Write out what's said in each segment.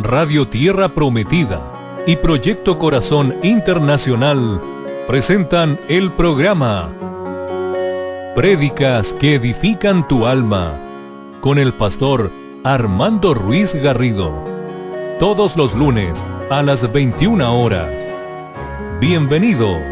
Radio Tierra Prometida y Proyecto Corazón Internacional presentan el programa Prédicas que edifican tu alma con el pastor Armando Ruiz Garrido, todos los lunes a las 21 horas. Bienvenidos.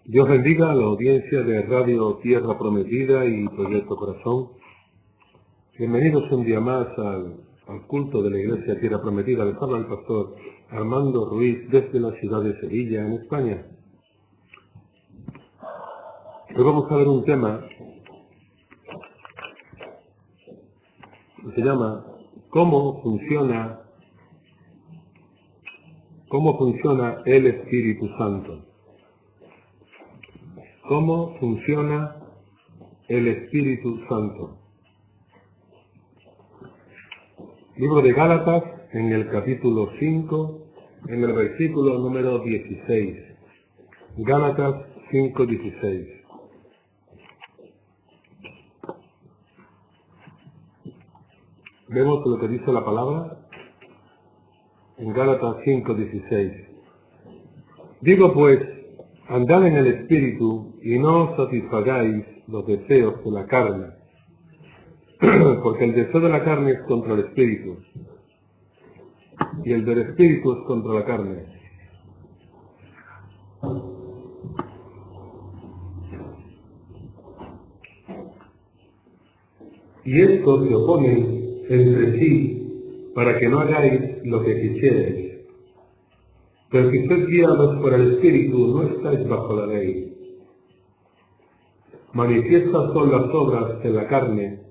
Dios bendiga a la audiencia de Radio Tierra Prometida y Proyecto Corazón. Bienvenidos un día más al culto de la Iglesia Tierra Prometida. Les habla el pastor Armando Ruiz desde la ciudad de Sevilla, en España. Hoy vamos a ver un tema que se llama ¿Cómo funciona el Espíritu Santo? ¿Cómo funciona el Espíritu Santo? Libro de Gálatas, en el capítulo 5, en el versículo número 16. Gálatas 5:16. Vemos lo que dice la palabra en Gálatas 5:16. Digo pues, andad en el Espíritu y no satisfagáis los deseos de la carne, porque el deseo de la carne es contra el Espíritu, y el del Espíritu es contra la carne. Y estos se oponen entre sí para que no hagáis lo que quisierais. Pero si sois guiados por el Espíritu, no estáis bajo la ley. Manifiestas son las obras de la carne,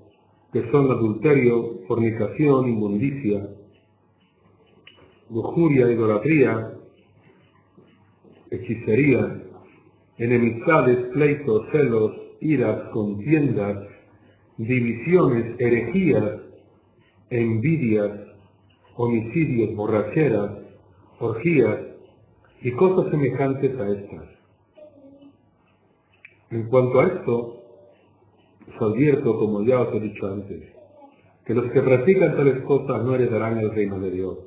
que son adulterio, fornicación, inmundicia, lujuria, idolatría, hechicería, enemistades, pleitos, celos, iras, contiendas, divisiones, herejías, envidias, homicidios, borracheras, orgías y cosas semejantes a estas. En cuanto a esto, os advierto, como ya os he dicho antes, que los que practican tales cosas no heredarán el reino de Dios.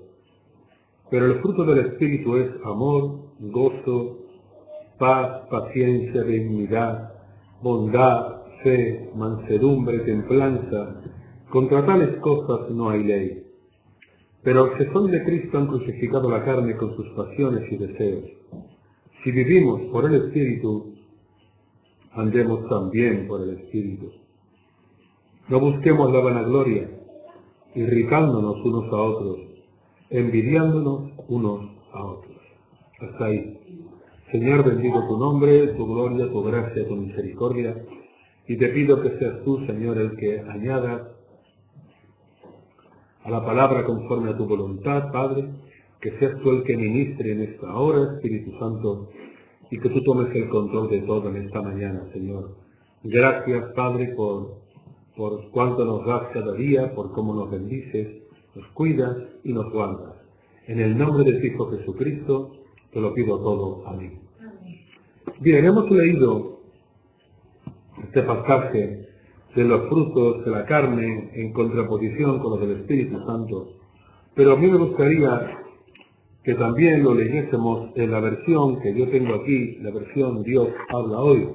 Pero el fruto del Espíritu es amor, gozo, paz, paciencia, benignidad, bondad, fe, mansedumbre, templanza. Contra tales cosas no hay ley. Pero los que son de Cristo han crucificado la carne con sus pasiones y deseos. Si vivimos por el Espíritu, andemos también por el Espíritu. No busquemos la vanagloria, irritándonos unos a otros, envidiándonos unos a otros. Hasta ahí. Señor, bendigo tu nombre, tu gloria, tu gracia, tu misericordia, y te pido que seas tú, Señor, el que añada a la palabra conforme a tu voluntad, Padre, que seas tú el que ministre en esta hora, Espíritu Santo, y que tú tomes el control de todo en esta mañana, Señor. Gracias, Padre, por cuánto nos das cada día, por cómo nos bendices, nos cuidas y nos guardas. En el nombre de tu Hijo Jesucristo, te lo pido todo. Amén. Bien, hemos leído este pasaje de los frutos de la carne en contraposición con los del Espíritu Santo. Pero a mí me gustaría que también lo leyésemos en la versión que yo tengo aquí, la versión Dios habla hoy,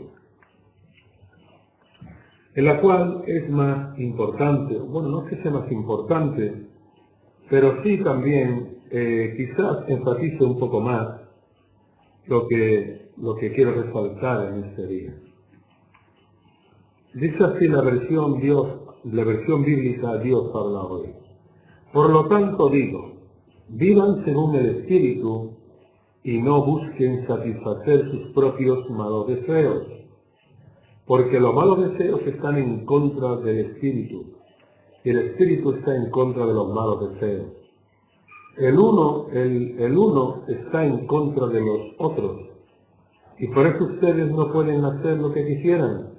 en la cual es más importante, bueno, no es que sea más importante, pero sí también quizás enfatice un poco más lo que quiero resaltar en este día. Dice así la versión bíblica Dios habla hoy. Por lo tanto digo, vivan según el Espíritu y no busquen satisfacer sus propios malos deseos, porque los malos deseos están en contra del Espíritu y el Espíritu está en contra de los malos deseos. El uno está en contra de los otros y por eso ustedes no pueden hacer lo que quisieran.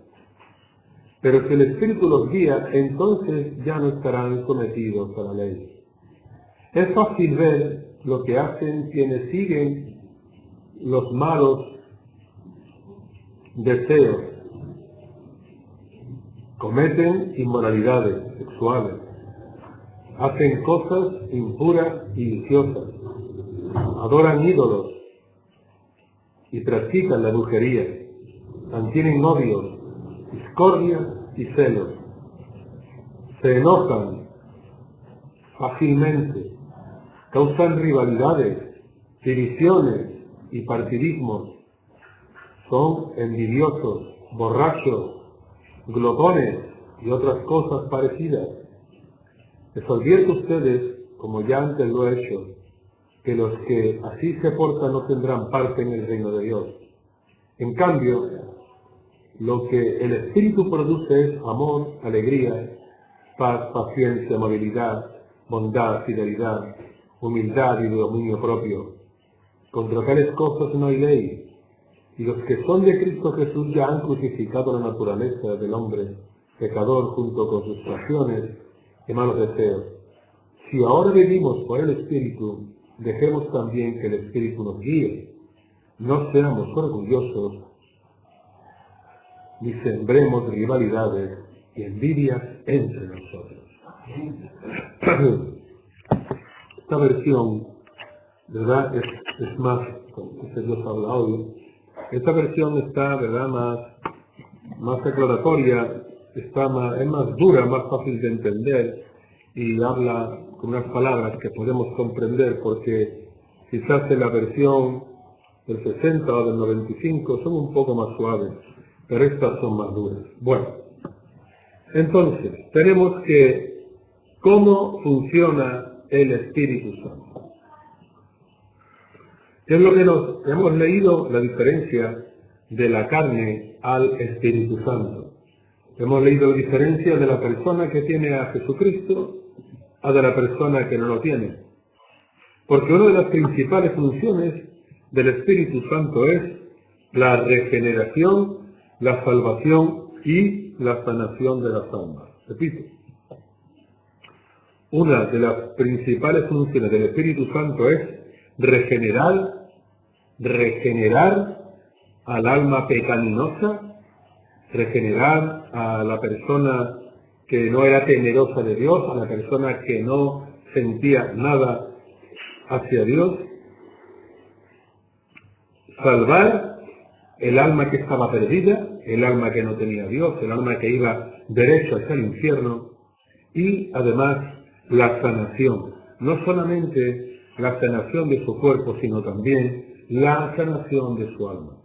Pero si el Espíritu los guía, entonces ya no estarán sometidos a la ley. Es fácil ver lo que hacen quienes siguen los malos deseos, cometen inmoralidades sexuales, hacen cosas impuras y viciosas, adoran ídolos y practican la brujería, mantienen odios, discordia y celos, se enojan fácilmente, causan rivalidades, divisiones y partidismos, son envidiosos, borrachos, glotones y otras cosas parecidas. Les advierto a ustedes, como ya antes lo he hecho, que los que así se portan no tendrán parte en el reino de Dios. En cambio, lo que el Espíritu produce es amor, alegría, paz, paciencia, amabilidad, bondad, fidelidad, humildad y dominio propio. Contra tales cosas no hay ley. Y los que son de Cristo Jesús ya han crucificado la naturaleza del hombre pecador junto con sus pasiones y malos deseos. Si ahora vivimos por el Espíritu, dejemos también que el Espíritu nos guíe. No seamos orgullosos, ni sembremos rivalidades y envidias entre nosotros. Esta versión, ¿verdad? Es más, como Dios habla hoy. Esta versión está, ¿verdad?, más aclaratoria, es más dura, más fácil de entender y habla con unas palabras que podemos comprender, porque quizás en la versión del 60 o del 95 son un poco más suaves, pero estas son más duras. Bueno, entonces, tenemos que, ¿cómo funciona el Espíritu Santo? Es lo que hemos leído, la diferencia de la carne al Espíritu Santo. Hemos leído la diferencia de la persona que tiene a Jesucristo a de la persona que no lo tiene. Porque una de las principales funciones del Espíritu Santo es la regeneración, la salvación y la sanación de las almas. Repito, una de las principales funciones del Espíritu Santo es regenerar al alma pecaminosa, regenerar a la persona que no era temerosa de Dios, a la persona que no sentía nada hacia Dios, salvar el alma que estaba perdida, el alma que no tenía Dios, el alma que iba derecho hacia el infierno, y además la sanación, no solamente la sanación de su cuerpo, sino también la sanación de su alma.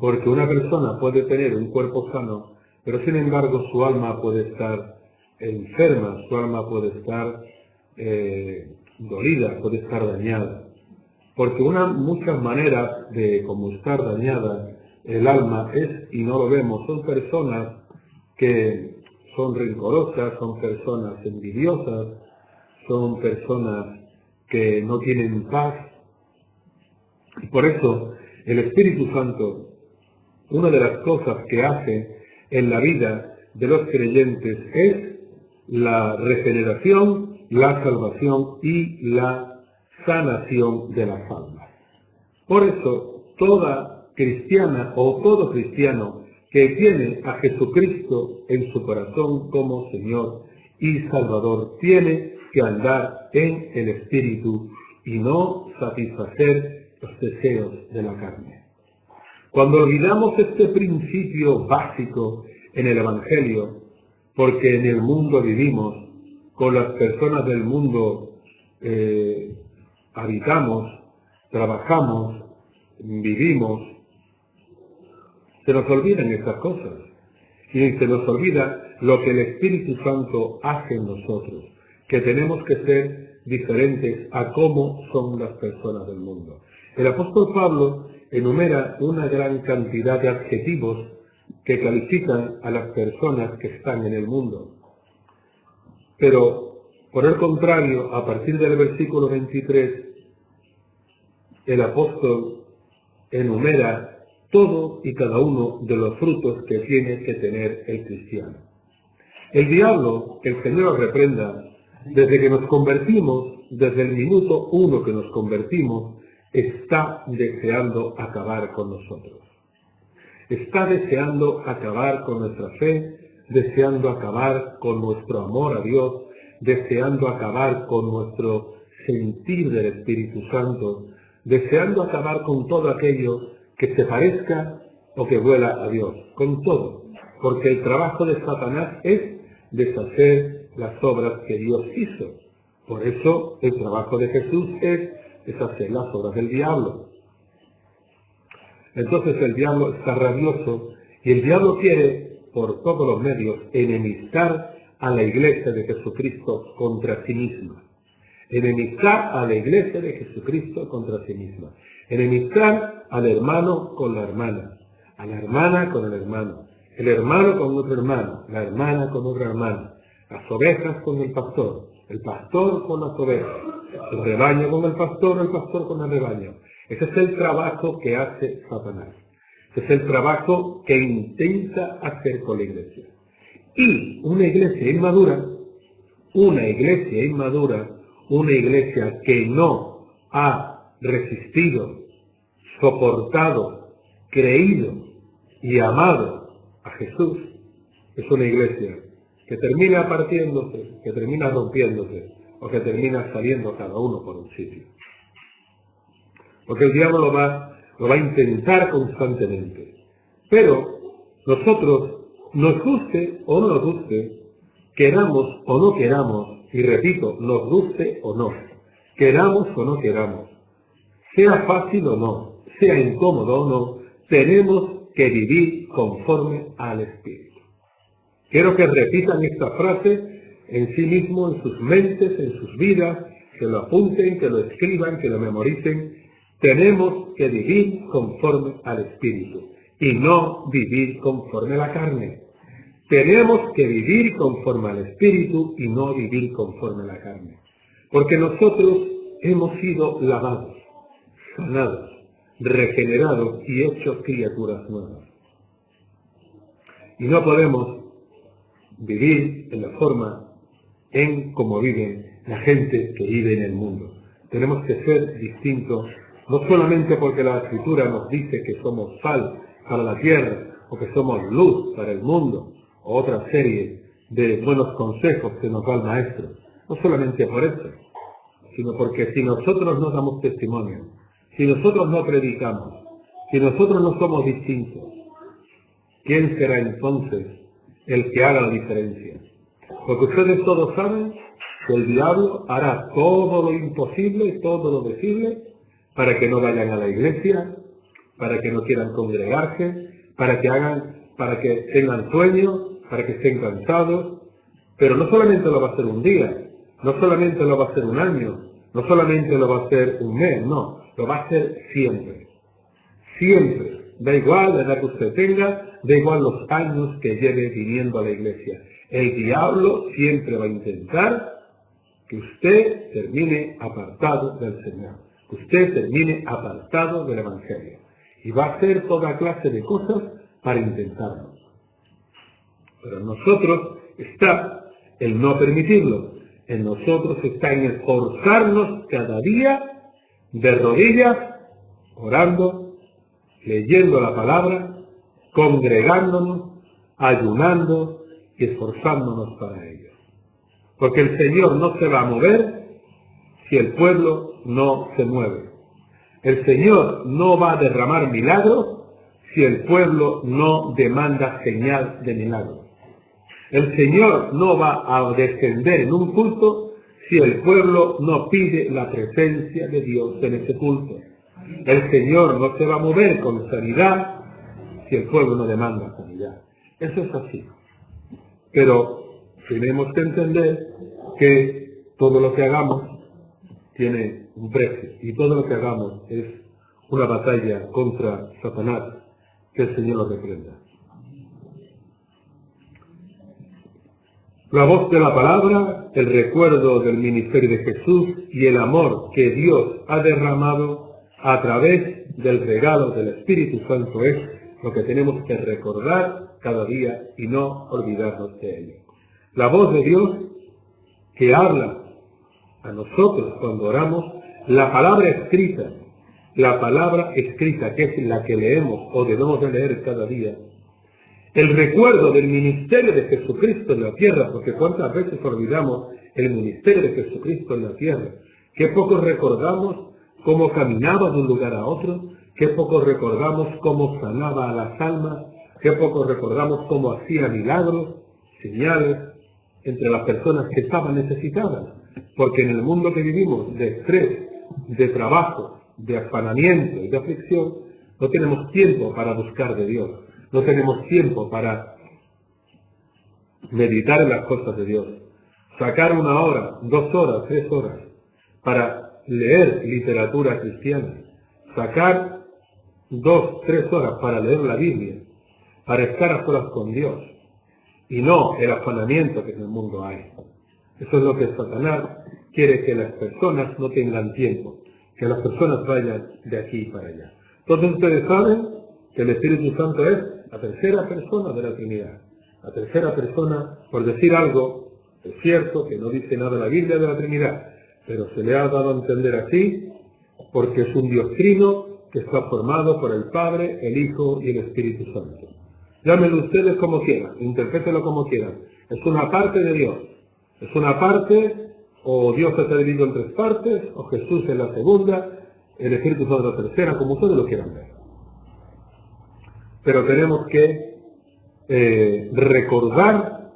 Porque una persona puede tener un cuerpo sano, pero sin embargo su alma puede estar enferma, su alma puede estar dolida, puede estar dañada. Porque muchas maneras de cómo estar dañada el alma es, y no lo vemos, son personas que son rencorosas, son personas envidiosas, son personas que no tienen paz. Y por eso el Espíritu Santo, una de las cosas que hace en la vida de los creyentes es la regeneración, la salvación y la sanación de las almas. Por eso, toda cristiana o todo cristiano que tiene a Jesucristo en su corazón como Señor y Salvador tiene que andar en el Espíritu y no satisfacer los deseos de la carne. Cuando olvidamos este principio básico en el Evangelio, porque en el mundo vivimos, con las personas del mundo habitamos, trabajamos, vivimos, se nos olvidan estas cosas. Y se nos olvida lo que el Espíritu Santo hace en nosotros, que tenemos que ser diferentes a cómo son las personas del mundo. El apóstol Pablo enumera una gran cantidad de adjetivos que califican a las personas que están en el mundo. Pero, por el contrario, a partir del versículo 23, el apóstol enumera todo y cada uno de los frutos que tiene que tener el cristiano. El diablo, que el Señor reprenda, desde que nos convertimos, desde el minuto 1 que nos convertimos, está deseando acabar con nosotros. Está deseando acabar con nuestra fe, deseando acabar con nuestro amor a Dios, deseando acabar con nuestro sentir del Espíritu Santo, deseando acabar con todo aquello que se parezca o que vuela a Dios, con todo, porque el trabajo de Satanás es deshacer las obras que Dios hizo. Por eso el trabajo de Jesús es deshacer las obras del diablo. Entonces el diablo está rabioso y el diablo quiere, por todos los medios, enemistar a la iglesia de Jesucristo contra sí misma. Enemistar a la iglesia de Jesucristo contra sí misma. Enemistar al hermano con la hermana, a la hermana con el hermano con otro hermano, la hermana con otra hermana, las ovejas con el pastor con las ovejas, el rebaño con el pastor con el rebaño. Ese es el trabajo que hace Satanás. Ese es el trabajo que intenta hacer con la iglesia. Y una iglesia inmadura, una iglesia que no ha resistido, soportado, creído y amado a Jesús, es una iglesia que termina partiéndose, que termina rompiéndose, o que termina saliendo cada uno por un sitio. Porque el diablo lo va a intentar constantemente. Pero nosotros, nos guste o no nos guste, queramos o no queramos, y repito, nos guste o no, queramos o no queramos, sea fácil o no, sea incómodo o no, tenemos que vivir conforme al Espíritu. Quiero que repitan esta frase en sí mismo, en sus mentes, en sus vidas, que lo apunten, que lo escriban, que lo memoricen. Tenemos que vivir conforme al Espíritu y no vivir conforme a la carne. Tenemos que vivir conforme al Espíritu y no vivir conforme a la carne. Porque nosotros hemos sido lavados, sanados, regenerados y hechos criaturas nuevas. Y no podemos vivir en la forma en como vive la gente que vive en el mundo. Tenemos que ser distintos, no solamente porque la Escritura nos dice que somos sal para la tierra, o que somos luz para el mundo, o otra serie de buenos consejos que nos da el Maestro. No solamente por eso, sino porque si nosotros no damos testimonio, si nosotros no predicamos, si nosotros no somos distintos, ¿quién será entonces el que haga la diferencia? Porque ustedes todos saben que el diablo hará todo lo imposible y todo lo posible para que no vayan a la iglesia, para que no quieran congregarse, para que tengan sueño, para que estén cansados. Pero no solamente lo va a hacer un día, no solamente lo va a hacer un año, no solamente lo va a hacer un mes, no, lo va a hacer siempre. Siempre. Da igual la edad que usted tenga, da igual los años que lleve viniendo a la iglesia. El diablo siempre va a intentar que usted termine apartado del Señor, que usted termine apartado del Evangelio. Y va a hacer toda clase de cosas para intentarlo. Pero en nosotros está el no permitirlo. En nosotros está en esforzarnos cada día de rodillas, orando, leyendo la palabra, congregándonos, ayunando y esforzándonos para ello. Porque el Señor no se va a mover si el pueblo no se mueve. El Señor no va a derramar milagros si el pueblo no demanda señal de milagro. El Señor no va a descender en un culto si el pueblo no pide la presencia de Dios en ese culto. El Señor no se va a mover con sanidad si el pueblo no demanda sanidad. Eso es así. Pero tenemos que entender que todo lo que hagamos tiene un precio. Y todo lo que hagamos es una batalla contra Satanás. Que el Señor lo reprenda. La voz de la palabra, el recuerdo del ministerio de Jesús y el amor que Dios ha derramado a través del regalo del Espíritu Santo es lo que tenemos que recordar cada día y no olvidarnos de ello. La voz de Dios que habla a nosotros cuando oramos la palabra escrita, que es la que leemos o debemos de leer cada día, el recuerdo del ministerio de Jesucristo en la tierra, porque cuántas veces olvidamos el ministerio de Jesucristo en la tierra, qué poco recordamos cómo caminaba de un lugar a otro, qué poco recordamos cómo sanaba a las almas, qué poco recordamos cómo hacía milagros, señales entre las personas que estaban necesitadas, porque en el mundo que vivimos de estrés, de trabajo, de afanamiento y de aflicción, no tenemos tiempo para buscar de Dios. No tenemos tiempo para meditar en las cosas de Dios. Sacar 1 hora, 2 horas, 3 horas para leer literatura cristiana. Sacar 2, 3 horas para leer la Biblia, para estar a solas con Dios. Y no el afanamiento que en el mundo hay. Eso es lo que Satanás quiere, que las personas no tengan tiempo, que las personas vayan de aquí para allá. Entonces ustedes saben que el Espíritu Santo es la tercera persona de la Trinidad. La tercera persona, por decir algo, es cierto que no dice nada la Biblia de la Trinidad, pero se le ha dado a entender así porque es un Dios trino que está formado por el Padre, el Hijo y el Espíritu Santo. Llámenlo ustedes como quieran, interprétenlo como quieran. Es una parte de Dios. Es una parte, o Dios está dividido en 3 partes, o Jesús es la segunda, el Espíritu Santo es la tercera, como ustedes lo quieran ver. Pero tenemos que recordar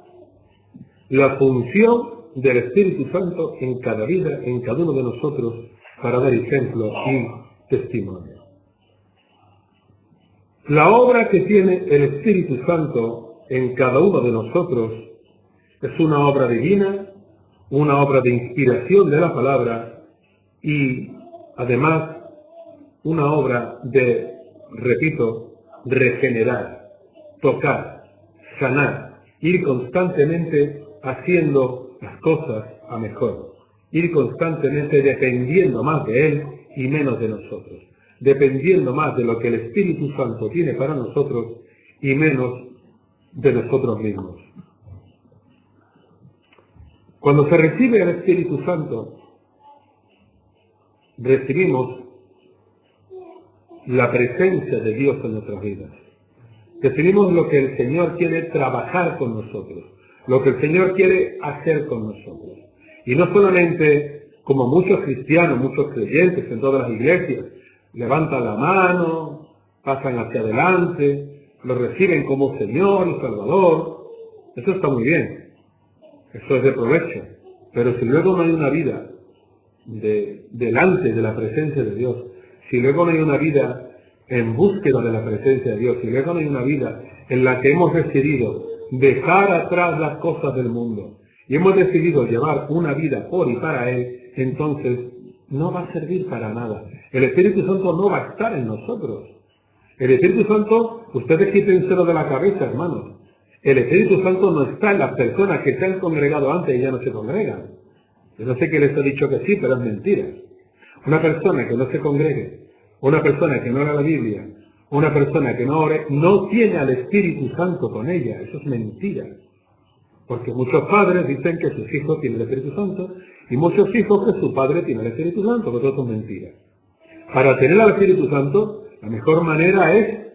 la función del Espíritu Santo en cada vida, en cada uno de nosotros, para dar ejemplo y testimonio. La obra que tiene el Espíritu Santo en cada uno de nosotros es una obra divina, una obra de inspiración de la palabra y además una obra de, repito, regenerar, tocar, sanar, ir constantemente haciendo las cosas a mejor, ir constantemente dependiendo más de Él y menos de nosotros, dependiendo más de lo que el Espíritu Santo tiene para nosotros y menos de nosotros mismos. Cuando se recibe el Espíritu Santo, recibimos la presencia de Dios en nuestras vidas. Recibimos lo que el Señor quiere trabajar con nosotros, lo que el Señor quiere hacer con nosotros. Y no solamente como muchos cristianos, muchos creyentes en todas las iglesias, levantan la mano, pasan hacia adelante, lo reciben como Señor y Salvador. Eso está muy bien, eso es de provecho. Pero si luego no hay una vida delante de la presencia de Dios, si luego no hay una vida en búsqueda de la presencia de Dios, si luego no hay una vida en la que hemos decidido dejar atrás las cosas del mundo y hemos decidido llevar una vida por y para Él, entonces no va a servir para nada. El Espíritu Santo no va a estar en nosotros. El Espíritu Santo, ustedes quítenselo de la cabeza, hermanos. El Espíritu Santo no está en las personas que se han congregado antes y ya no se congregan. Yo no sé qué les he dicho que sí, pero es mentira. Una persona que no se congregue, una persona que no lea la Biblia, una persona que no ore, no tiene al Espíritu Santo con ella. Eso es mentira. Porque muchos padres dicen que sus hijos tienen el Espíritu Santo y muchos hijos que su padre tiene el Espíritu Santo, pero eso es mentira. Para tener al Espíritu Santo, la mejor manera es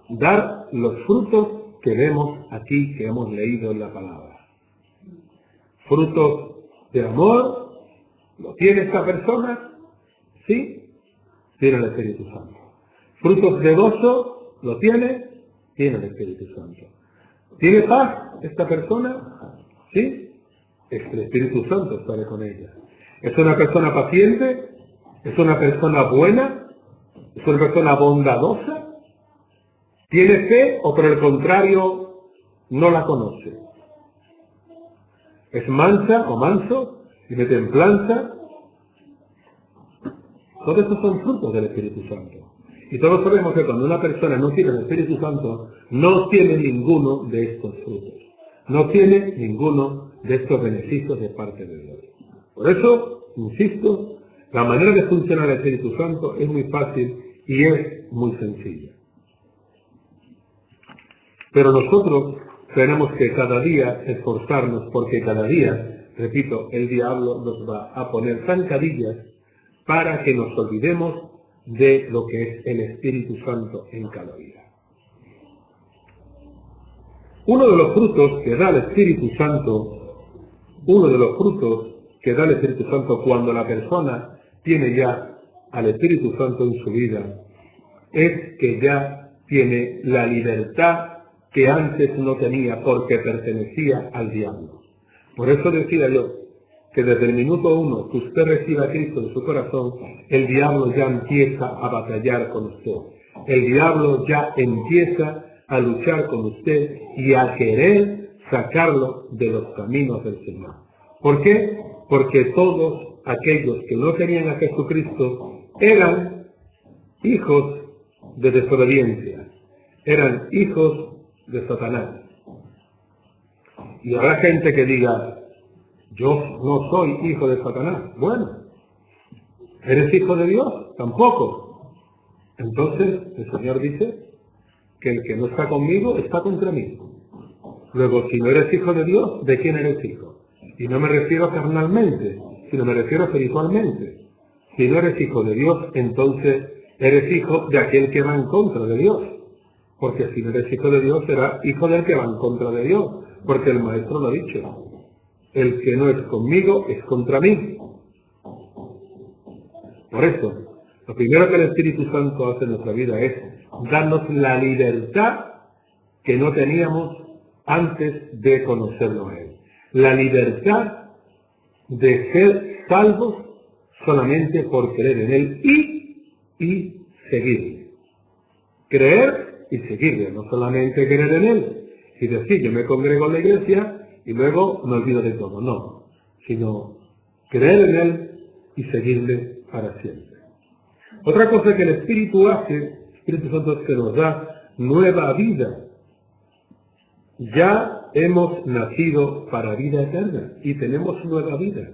dar los frutos que vemos aquí, que hemos leído en la palabra. Frutos de amor, ¿lo tiene esta persona? Sí, tiene el Espíritu Santo. Frutos de gozo, ¿lo tiene? Tiene el Espíritu Santo. ¿Tiene paz esta persona? Sí, el Espíritu Santo estará con ella. ¿Es una persona paciente? ¿Es una persona buena? ¿Es una persona bondadosa? ¿Tiene fe o por el contrario no la conoce? ¿Es mansa o manso? ¿Tiene templanza? Todos estos son frutos del Espíritu Santo. Y todos sabemos que cuando una persona no tiene el Espíritu Santo, no tiene ninguno de estos frutos. No tiene ninguno de estos beneficios de parte de Dios. Por eso, insisto, la manera de funcionar el Espíritu Santo es muy fácil y es muy sencilla. Pero nosotros tenemos que cada día esforzarnos porque cada día repito, el diablo nos va a poner zancadillas para que nos olvidemos de lo que es el Espíritu Santo en cada vida. Uno de los frutos que da el Espíritu Santo, cuando la persona tiene ya al Espíritu Santo en su vida, es que ya tiene la libertad que antes no tenía porque pertenecía al diablo. Por eso decía yo que desde el minuto 1 que usted reciba a Cristo en su corazón, el diablo ya empieza a batallar con usted. El diablo ya empieza a luchar con usted y a querer sacarlo de los caminos del Señor. ¿Por qué? Porque todos aquellos que no tenían a Jesucristo eran hijos de desobediencia, eran hijos de Satanás. Y habrá gente que diga, yo no soy hijo de Satanás. Bueno, ¿eres hijo de Dios? Tampoco. Entonces el Señor dice que el que no está conmigo está contra mí. Luego, si no eres hijo de Dios, ¿de quién eres hijo? Y no me refiero carnalmente, sino me refiero espiritualmente. Si no eres hijo de Dios, entonces eres hijo de aquel que va en contra de Dios. Porque si no eres hijo de Dios, serás hijo del que va en contra de Dios. Porque el Maestro lo ha dicho. El que no es conmigo es contra mí. Por eso, lo primero que el Espíritu Santo hace en nuestra vida es darnos la libertad que no teníamos antes de conocerlo a Él. La libertad de ser salvos solamente por creer en Él y seguirle. Creer y seguirle, no solamente creer en Él y decir, yo me congrego en la iglesia y luego me olvido de todo. No, sino creer en Él y seguirle para siempre. Otra cosa que el Espíritu hace, el Espíritu Santo, es que nos da nueva vida. Ya hemos nacido para vida eterna y tenemos nueva vida.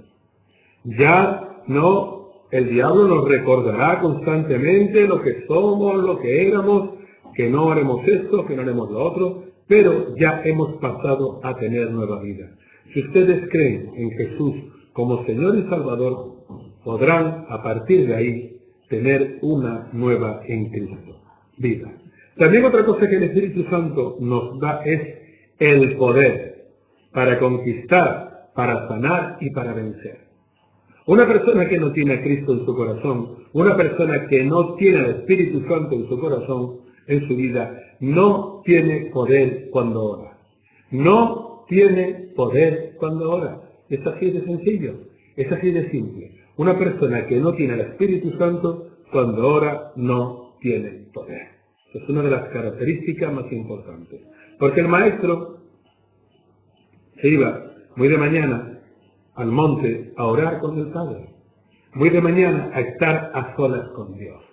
Ya no, el diablo nos recordará constantemente lo que somos, lo que éramos, que no haremos esto, que no haremos lo otro, pero ya hemos pasado a tener nueva vida. Si ustedes creen en Jesús como Señor y Salvador, podrán a partir de ahí tener una nueva en Cristo vida. También otra cosa que el Espíritu Santo nos da es el poder para conquistar, para sanar y para vencer. Una persona que no tiene a Cristo en su corazón, una persona que no tiene al Espíritu Santo en su corazón, en su vida, no tiene poder cuando ora. No tiene poder cuando ora. Es así de sencillo, es así de simple. Una persona que no tiene el Espíritu Santo, cuando ora, no tiene poder. Es una de las características más importantes. Porque el Maestro se iba muy de mañana al monte a orar con el Padre. Muy de mañana a estar a solas con Dios.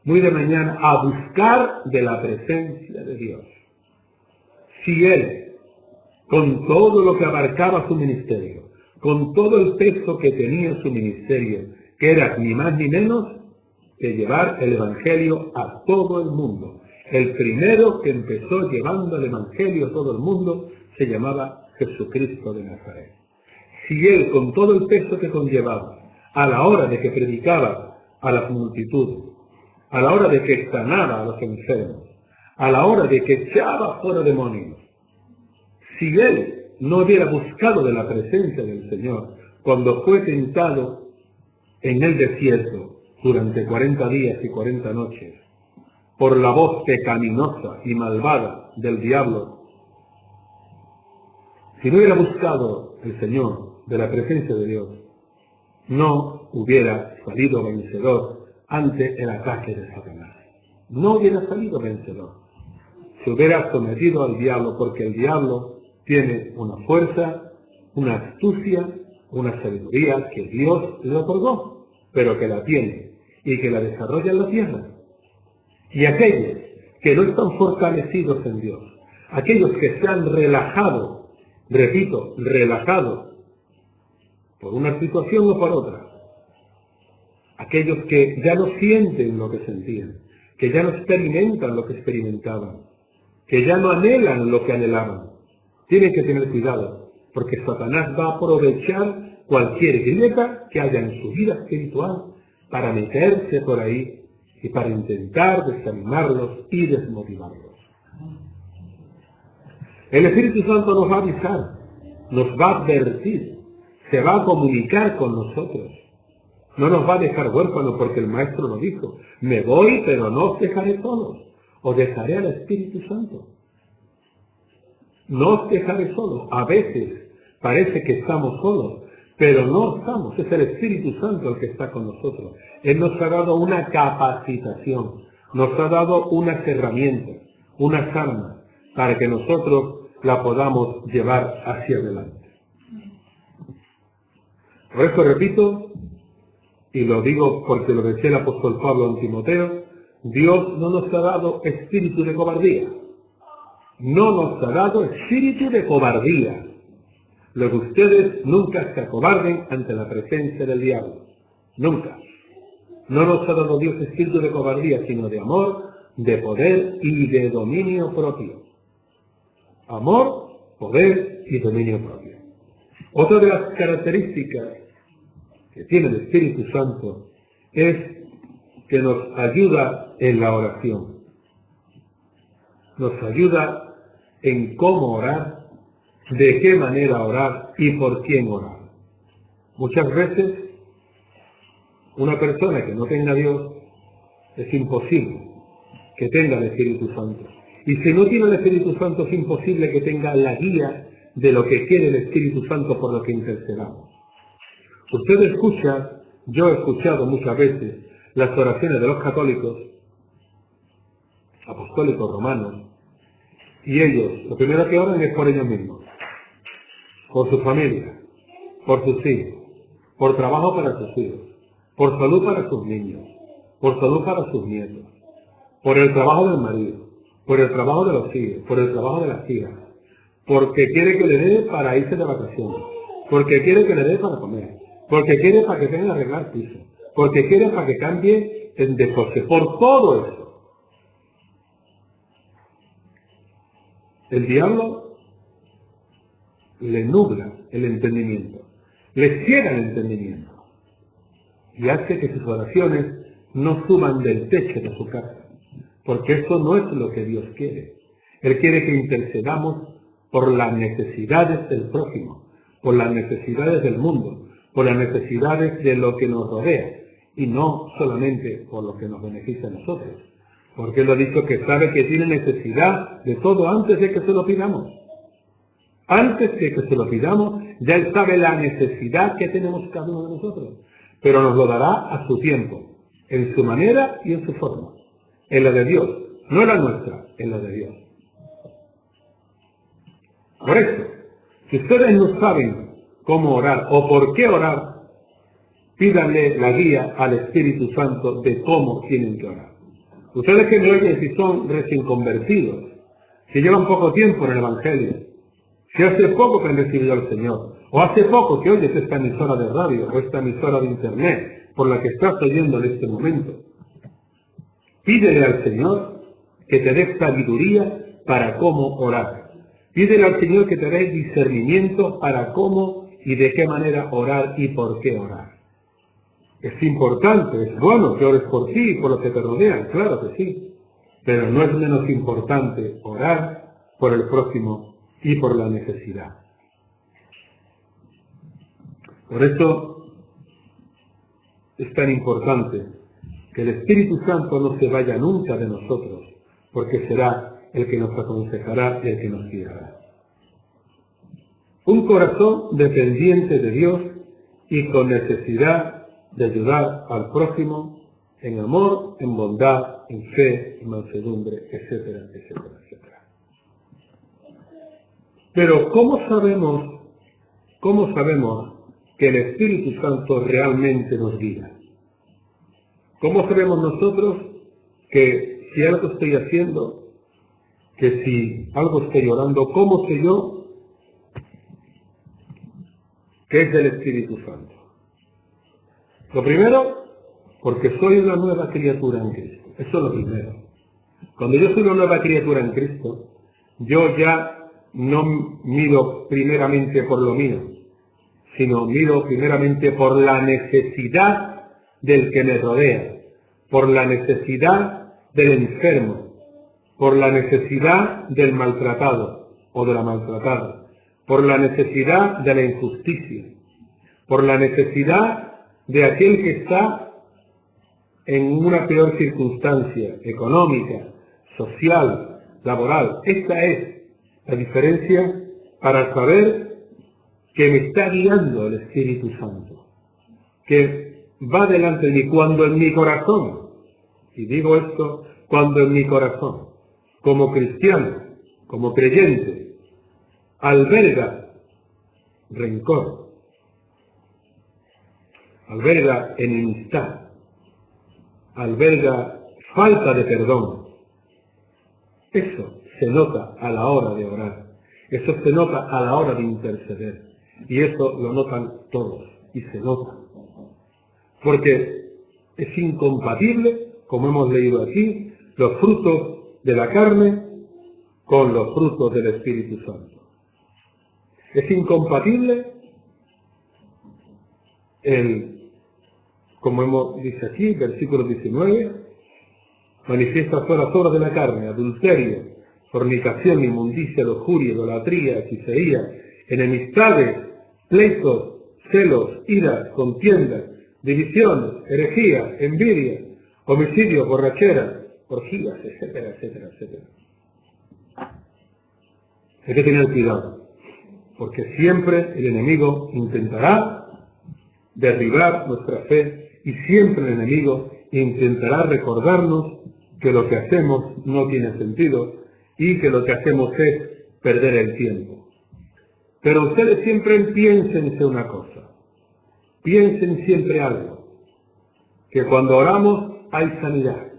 Muy de mañana a buscar de la presencia de Dios. Si Él, con todo lo que abarcaba su ministerio, con todo el peso que tenía su ministerio, que era ni más ni menos que llevar el Evangelio a todo el mundo. El primero que empezó llevando el Evangelio a todo el mundo se llamaba Jesucristo de Nazaret. Si Él, con todo el peso que conllevaba, a la hora de que predicaba a las multitudes, a la hora de que sanaba a los enfermos, a la hora de que echaba fuera demonios, si Él no hubiera buscado de la presencia del Señor cuando fue tentado en el desierto durante 40 días y 40 noches, por la voz pecaminosa y malvada del diablo, si no hubiera buscado el Señor de la presencia de Dios, no hubiera salido vencedor ante el ataque de Satanás. No hubiera salido vencedor. Se hubiera sometido al diablo, porque el diablo tiene una fuerza, una astucia, una sabiduría que Dios le otorgó, pero que la tiene y que la desarrolla en la tierra. Y aquellos que no están fortalecidos en Dios, aquellos que se han relajado, repito, relajado, por una situación o por otra, aquellos que ya no sienten lo que sentían, que ya no experimentan lo que experimentaban, que ya no anhelan lo que anhelaban, tienen que tener cuidado, porque Satanás va a aprovechar cualquier grieta que haya en su vida espiritual para meterse por ahí y para intentar desanimarlos y desmotivarlos. El Espíritu Santo nos va a avisar, nos va a advertir, se va a comunicar con nosotros. No nos va a dejar huérfanos porque el Maestro lo dijo. Me voy, pero no os dejaré solos. Os dejaré al Espíritu Santo. No os dejaré solos. A veces parece que estamos solos, pero no estamos. Es el Espíritu Santo el que está con nosotros. Él nos ha dado una capacitación, nos ha dado unas herramientas, unas armas, para que nosotros la podamos llevar hacia adelante. Por eso repito, y lo digo porque lo decía el apóstol Pablo en Timoteo, Dios no nos ha dado espíritu de cobardía. No nos ha dado espíritu de cobardía. Luego ustedes nunca se acobarden ante la presencia del diablo. Nunca. No nos ha dado Dios espíritu de cobardía, sino de amor, de poder y de dominio propio. Amor, poder y dominio propio. Otra de las características que tiene el Espíritu Santo es que nos ayuda en la oración. Nos ayuda en cómo orar, de qué manera orar y por quién orar. Muchas veces una persona que no tenga a Dios es imposible que tenga el Espíritu Santo. Y si no tiene el Espíritu Santo es imposible que tenga la guía de lo que quiere el Espíritu Santo por lo que intercedamos. Usted escucha, yo he escuchado muchas veces las oraciones de los católicos, apostólicos romanos, y ellos, lo primero que oran es por ellos mismos, por su familia, por sus hijos, por trabajo para sus hijos, por salud para sus niños, por salud para sus nietos, por el trabajo del marido, por el trabajo de los hijos, por el trabajo de las hijas, porque quiere que le dé para irse de vacaciones, porque quiere que le dé para comer, porque quiere para que tenga que arreglar piso, porque quiere para que cambie de coche, por todo eso. El diablo le nubla el entendimiento, le ciega el entendimiento y hace que sus oraciones no suban del techo de su casa, porque eso no es lo que Dios quiere. Él quiere que intercedamos por las necesidades del prójimo, por las necesidades del mundo, por las necesidades de lo que nos rodea, y no solamente por lo que nos beneficia a nosotros, porque Él ha dicho que sabe que tiene necesidad de todo antes de que se lo pidamos. Antes de que se lo pidamos, ya Él sabe la necesidad que tenemos cada uno de nosotros, pero nos lo dará a su tiempo, en su manera y en su forma, en la de Dios, no en la nuestra, en la de Dios. Por eso, si ustedes no saben cómo orar o por qué orar, pídanle la guía al Espíritu Santo de cómo tienen que orar. Ustedes que me oyen, si son recién convertidos, si llevan poco tiempo en el Evangelio, si hace poco que han recibido al Señor, o hace poco que oyes esta emisora de radio o esta emisora de internet por la que estás oyendo en este momento, pídele al Señor que te dé sabiduría para cómo orar. Pídele al Señor que te dé discernimiento para cómo y de qué manera orar y por qué orar. Es importante, es bueno que ores por ti y por los que te rodean, claro que sí, pero no es menos importante orar por el prójimo y por la necesidad. Por eso es tan importante que el Espíritu Santo no se vaya nunca de nosotros, porque será el que nos aconsejará y el que nos guiará. Un corazón dependiente de Dios y con necesidad de ayudar al prójimo en amor, en bondad, en fe, en mansedumbre, etcétera, etcétera, etcétera. Pero ¿cómo sabemos que el Espíritu Santo realmente nos guía? ¿Cómo sabemos nosotros que si algo estoy haciendo, que si algo estoy orando, cómo sé yo que es del Espíritu Santo? Lo primero, porque soy una nueva criatura en Cristo. Eso es lo primero. Cuando yo soy una nueva criatura en Cristo, yo ya no miro primeramente por lo mío, sino miro primeramente por la necesidad del que me rodea, por la necesidad del enfermo, por la necesidad del maltratado o de la maltratada, por la necesidad de la injusticia, por la necesidad de aquel que está en una peor circunstancia económica, social, laboral. Esta es la diferencia para saber que me está guiando el Espíritu Santo, que va delante de mí cuando en mi corazón, y digo esto, cuando en mi corazón, como cristiano, como creyente, alberga rencor, alberga enemistad, alberga falta de perdón. Eso se nota a la hora de orar, eso se nota a la hora de interceder, y eso lo notan todos, y se nota. Porque es incompatible, como hemos leído aquí, los frutos de la carne con los frutos del Espíritu Santo. Es incompatible como dice aquí, versículo 19, manifiesta todas las obras de la carne: adulterio, fornicación, inmundicia, lujuria, idolatría, hechicería, enemistades, pleitos, celos, iras, contiendas, divisiones, herejía, envidia, homicidios, borracheras, orgías, etcétera, etcétera, etcétera. Hay que tener cuidado, porque siempre el enemigo intentará derribar nuestra fe y siempre el enemigo intentará recordarnos que lo que hacemos no tiene sentido y que lo que hacemos es perder el tiempo. Pero ustedes siempre piénsense una cosa, piensen siempre algo, que cuando oramos hay sanidad,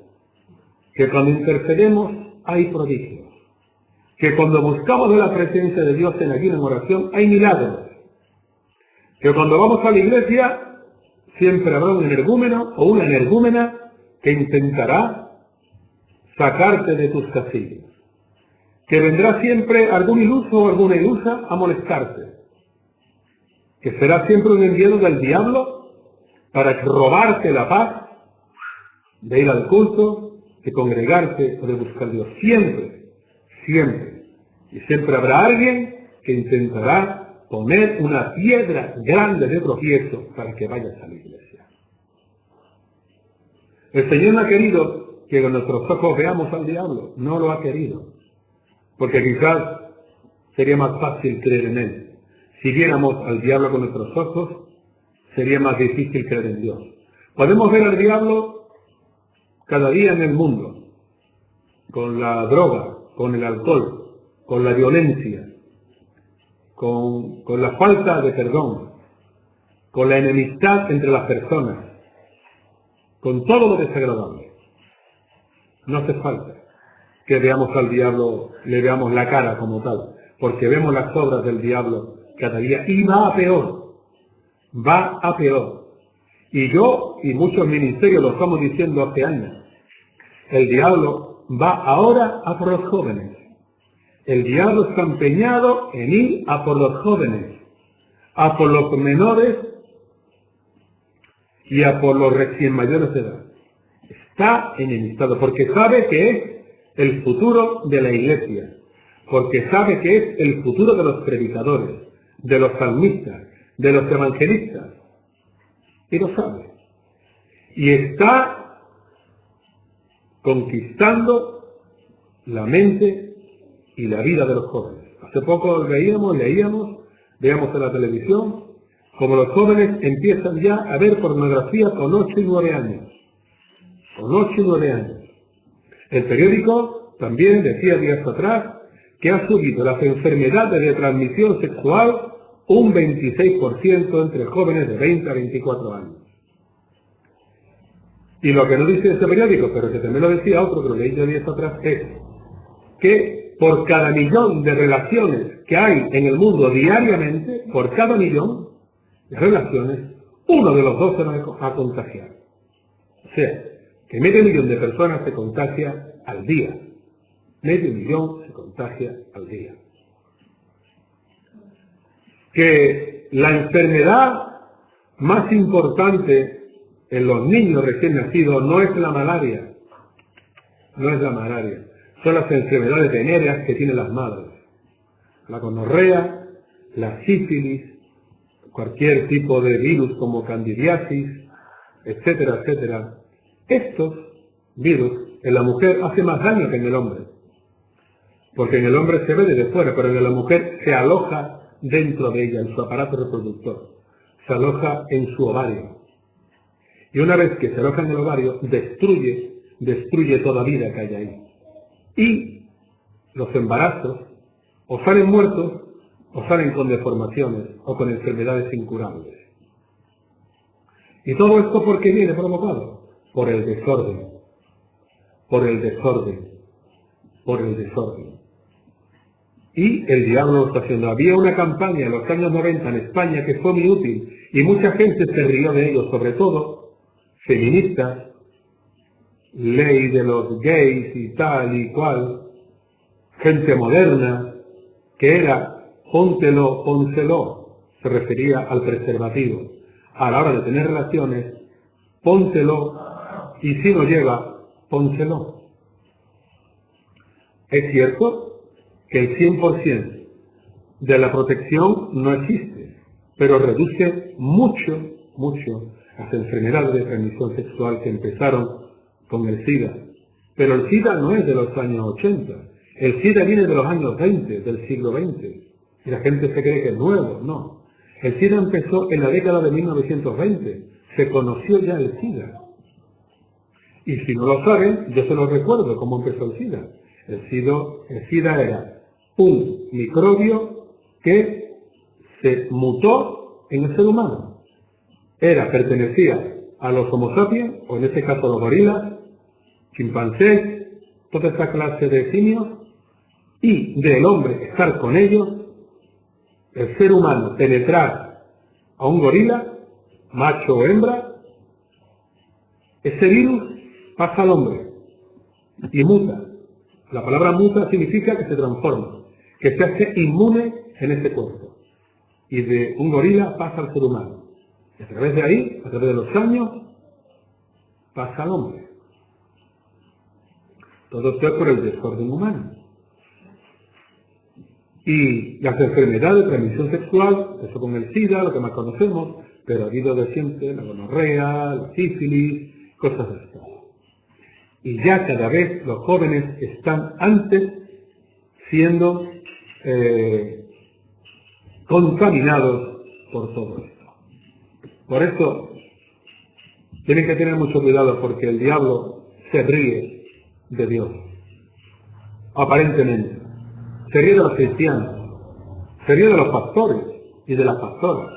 que cuando intercedemos hay prodigios, que cuando buscamos de la presencia de Dios en ayuno en oración hay milagros, que cuando vamos a la iglesia siempre habrá un energúmeno o una energúmena que intentará sacarte de tus casillas, que vendrá siempre algún iluso o alguna ilusa a molestarte, que será siempre un enviado del diablo para robarte la paz de ir al culto, de congregarte o de buscar a Dios. Siempre, siempre. Y siempre habrá alguien que intentará poner una piedra grande de tropiezo para que vayas a la iglesia. El Señor no ha querido que con nuestros ojos veamos al diablo, no lo ha querido, porque quizás sería más fácil creer en él. Si viéramos al diablo con nuestros ojos, sería más difícil creer en Dios. Podemos ver al diablo cada día en el mundo, con la droga, con el alcohol, con la violencia, con la falta de perdón, con la enemistad entre las personas, con todo lo desagradable. No hace falta que veamos al diablo, le veamos la cara como tal, porque vemos las obras del diablo cada día y va a peor, va a peor. Y yo y muchos ministerios lo estamos diciendo hace años. El diablo va ahora a por los jóvenes. El diablo está empeñado en ir a por los jóvenes, a por los menores y a por los recién mayores de edad. Está enemistado porque sabe que es el futuro de la iglesia, porque sabe que es el futuro de los predicadores, de los salmistas, de los evangelistas. Y lo sabe. Y está conquistando la mente y la vida de los jóvenes. Hace poco leíamos en la televisión, como los jóvenes empiezan ya a ver pornografía con 8 y 9 años. Con 8 y 9 años. El periódico también decía días atrás que ha subido las enfermedades de transmisión sexual un 26% entre jóvenes de 20 a 24 años. Y lo que no dice este periódico, pero que también lo decía otro que lo leí días atrás, es que por cada millón de relaciones que hay en el mundo diariamente, por cada millón de relaciones, uno de los dos se va a contagiar. O sea, que medio millón de personas se contagia al día. Medio millón se contagia al día. que la enfermedad más importante en los niños recién nacidos no es la malaria, no es la malaria, son las enfermedades venéreas que tienen las madres, la gonorrea, la sífilis, cualquier tipo de virus como candidiasis, etcétera, etcétera. Estos virus en la mujer hacen más daño que en el hombre, porque en el hombre se ve desde fuera, pero en la mujer se aloja dentro de ella, en su aparato reproductor, se aloja en su ovario. Y una vez que se aloja en el ovario, destruye toda vida que hay ahí. Y los embarazos o salen muertos, o salen con deformaciones, o con enfermedades incurables. Y todo esto, ¿por qué viene provocado? Por el desorden, por el desorden, por el desorden. Y el diablo lo está haciendo. Había una campaña en los años 90 en España que fue muy útil, y mucha gente se rió de ellos, sobre todo feministas, ley de los gays y tal y cual, gente moderna, que era póntelo, pónselo, se refería al preservativo. A la hora de tener relaciones, póntelo, y si no lleva, pónselo. Es cierto que el 100% de la protección no existe, pero reduce mucho, mucho las enfermedades de transmisión sexual que empezaron con el SIDA. Pero el SIDA no es de los años 80, el SIDA viene de los años 20, del siglo XX, y la gente se cree que es nuevo, no. El SIDA empezó en la década de 1920, se conoció ya el SIDA. Y si no lo saben, yo se lo recuerdo cómo empezó el SIDA. El SIDA era un microbio que se mutó en el ser humano. Pertenecía a los Homo sapiens, o en este caso a los gorilas, chimpancés, toda esta clase de simios, y del hombre estar con ellos, el ser humano penetrar a un gorila, macho o hembra, ese virus pasa al hombre y muta. La palabra muta significa que se transforma, que se hace inmune en ese cuerpo. Y de un gorila pasa al ser humano. Y a través de ahí, a través de los años, pasa al hombre. Todo esto es por el desorden humano. Y las enfermedades de transmisión sexual, eso con el SIDA, lo que más conocemos, pero ha habido de siempre la gonorrea, la sífilis, cosas de estas. Y ya cada vez los jóvenes están antes siendo contaminados por todo esto. Por eso tienen que tener mucho cuidado, porque el diablo se ríe de Dios, aparentemente. Se ríe de los cristianos, se ríe de los pastores y de las pastoras,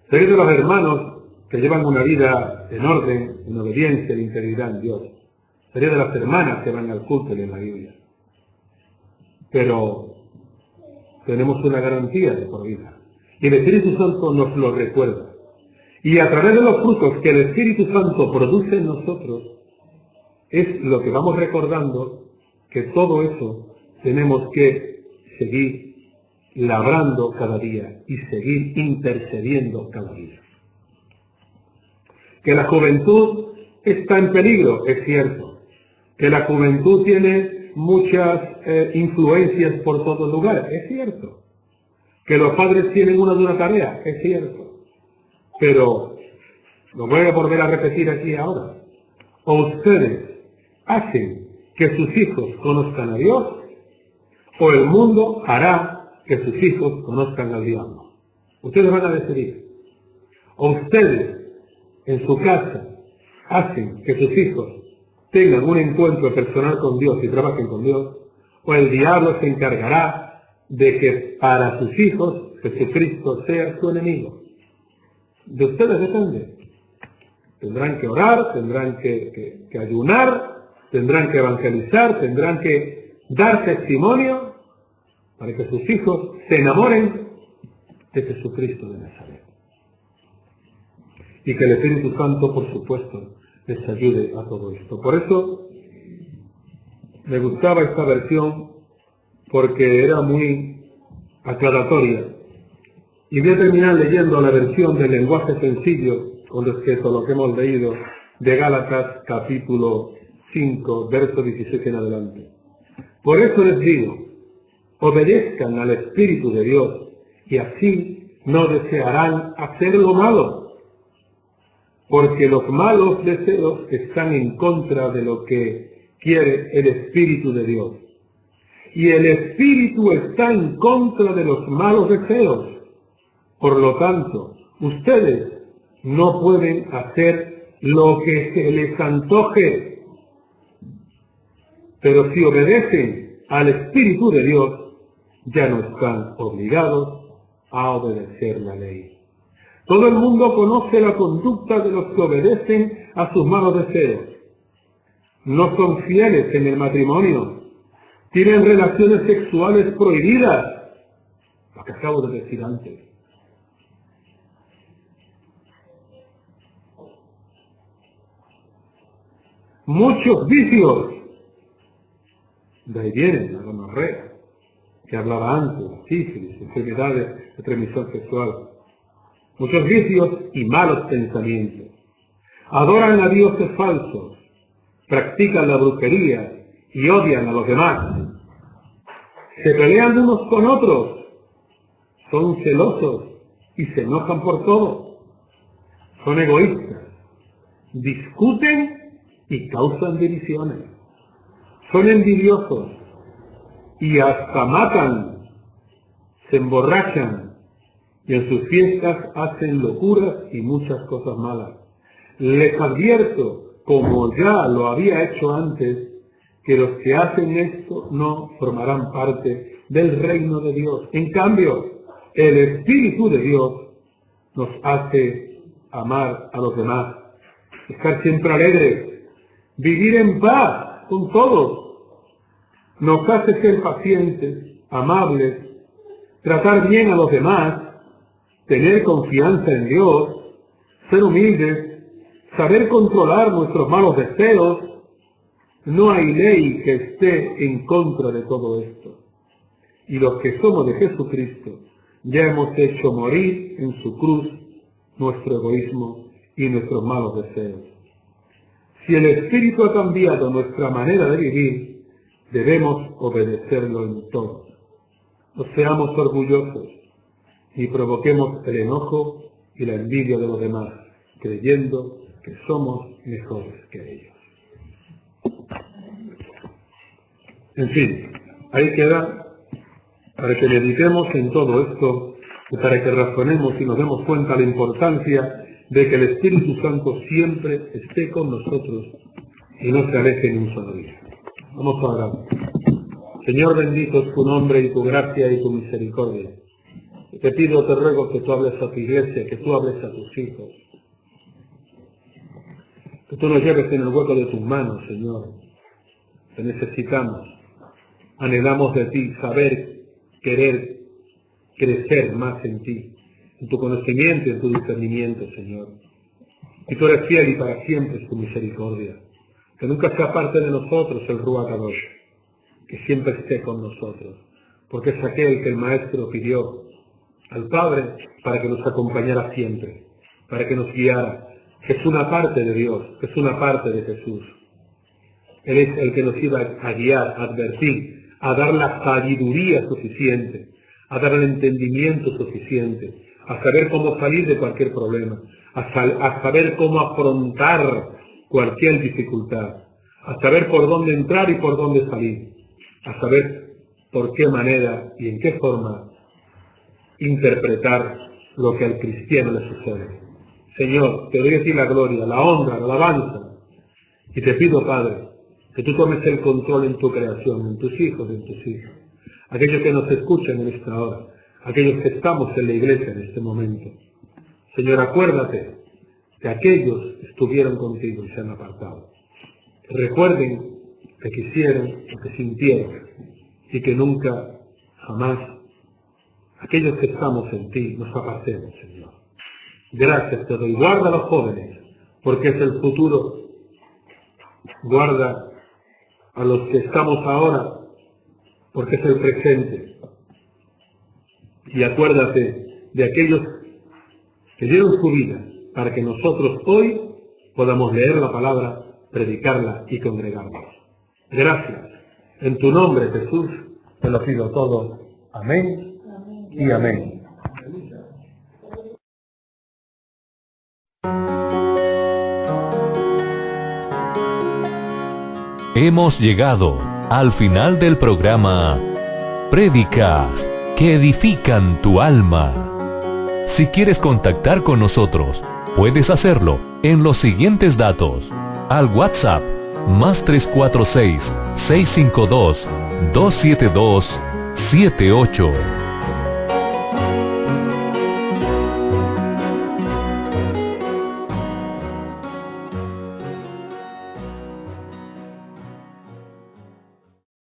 se ríe de los hermanos que llevan una vida en orden, en obediencia, en integridad en Dios. Se ríe de las hermanas que van al culto y en la Biblia. Pero tenemos una garantía de por vida. Y el Espíritu Santo nos lo recuerda. Y a través de los frutos que el Espíritu Santo produce en nosotros, es lo que vamos recordando, que todo eso tenemos que seguir labrando cada día y seguir intercediendo cada día. Que la juventud está en peligro, es cierto. Que la juventud tiene muchas influencias por todos lugares, es cierto. Que los padres tienen una dura tarea, es cierto. Pero, lo voy a volver a repetir aquí ahora. O ustedes hacen que sus hijos conozcan a Dios, o el mundo hará que sus hijos conozcan al diablo. Ustedes van a decidir. O ustedes en su casa hacen que sus hijos tengan un encuentro personal con Dios y trabajen con Dios, o el diablo se encargará de que para sus hijos Jesucristo sea su enemigo. De ustedes depende. Tendrán que orar, tendrán que ayunar, tendrán que evangelizar, tendrán que dar testimonio para que sus hijos se enamoren de Jesucristo de Nazaret. Y que el Espíritu Santo, por supuesto, les ayude a todo esto. Por eso me gustaba esta versión, porque era muy aclaratoria Y voy a terminar leyendo la versión del lenguaje sencillo con respecto a lo que hemos leído de Gálatas capítulo 5, verso 17 en adelante. Por eso les digo, obedezcan al Espíritu de Dios y así no desearán hacer lo malo, porque los malos deseos están en contra de lo que quiere el Espíritu de Dios. Y el Espíritu está en contra de los malos deseos. Por lo tanto, ustedes no pueden hacer lo que se les antoje. Pero si obedecen al Espíritu de Dios, ya no están obligados a obedecer la ley. Todo el mundo conoce la conducta de los que obedecen a sus malos deseos. No son fieles en el matrimonio. Tienen relaciones sexuales prohibidas. Lo que acabo de decir antes. Muchos vicios. De ahí viene la gonorrea, que hablaba antes, sífilis, enfermedades de transmisión sexual. Muchos vicios y malos pensamientos. Adoran a dioses falsos, practican la brujería y odian a los demás. Se pelean unos con otros, son celosos y se enojan por todo. Son egoístas, discuten y causan divisiones. Son envidiosos y hasta matan, se emborrachan y en sus fiestas hacen locuras y muchas cosas malas. Les advierto, como ya lo había hecho antes, que los que hacen esto no formarán parte del reino de Dios. En cambio, el Espíritu de Dios nos hace amar a los demás, estar siempre alegres, vivir en paz con todos. Nos hace ser pacientes, amables, tratar bien a los demás, tener confianza en Dios, ser humildes, saber controlar nuestros malos deseos. No hay ley que esté en contra de todo esto. Y los que somos de Jesucristo ya hemos hecho morir en su cruz nuestro egoísmo y nuestros malos deseos. Si el Espíritu ha cambiado nuestra manera de vivir, debemos obedecerlo en todo. No seamos orgullosos ni provoquemos el enojo y la envidia de los demás, creyendo que somos mejores que ellos. En fin, ahí queda para que meditemos en todo esto y para que razonemos y nos demos cuenta de la importancia de que el Espíritu Santo siempre esté con nosotros y no se aleje ni un solo día. Vamos a orar. Señor, bendito es tu nombre y tu gracia y tu misericordia. Te pido, te ruego que tú hables a tu iglesia, que tú hables a tus hijos. Que tú nos lleves en el hueco de tus manos, Señor. Te necesitamos. Anhelamos de ti saber, querer, crecer más en ti, en tu conocimiento y en tu discernimiento, Señor. Y tú eres fiel y para siempre es tu misericordia. Que nunca sea parte de nosotros el Ruach Kadosh, que siempre esté con nosotros, porque es aquel que el Maestro pidió al Padre para que nos acompañara siempre, para que nos guiara, que es una parte de Dios, que es una parte de Jesús. Él es el que nos iba a guiar, a advertir, a dar la sabiduría suficiente, a dar el entendimiento suficiente, a saber cómo salir de cualquier problema, a saber cómo afrontar cualquier dificultad, a saber por dónde entrar y por dónde salir, a saber por qué manera y en qué forma interpretar lo que al cristiano le sucede. Señor, te doy a ti la gloria, la honra, la alabanza, y te pido, Padre, que tú tomes el control en tu creación, en tus hijos, en tus hijos, aquellos que nos escuchan en esta hora, aquellos que estamos en la iglesia en este momento. Señor, acuérdate que aquellos estuvieron contigo y se han apartado. Recuerden que quisieron, que sintieron, y que nunca, jamás, aquellos que estamos en ti, nos apartemos, Señor. Gracias te doy. Guarda a los jóvenes, porque es el futuro. Guarda a los que estamos ahora, porque es el presente. Y acuérdate de aquellos que dieron su vida para que nosotros hoy podamos leer la palabra, predicarla y congregarnos. Gracias. En tu nombre, Jesús, te lo pido todo. Amén y amén. Hemos llegado al final del programa Prédicas que edifican tu alma. Si quieres contactar con nosotros, puedes hacerlo en los siguientes datos. Al WhatsApp +346 652 272 78.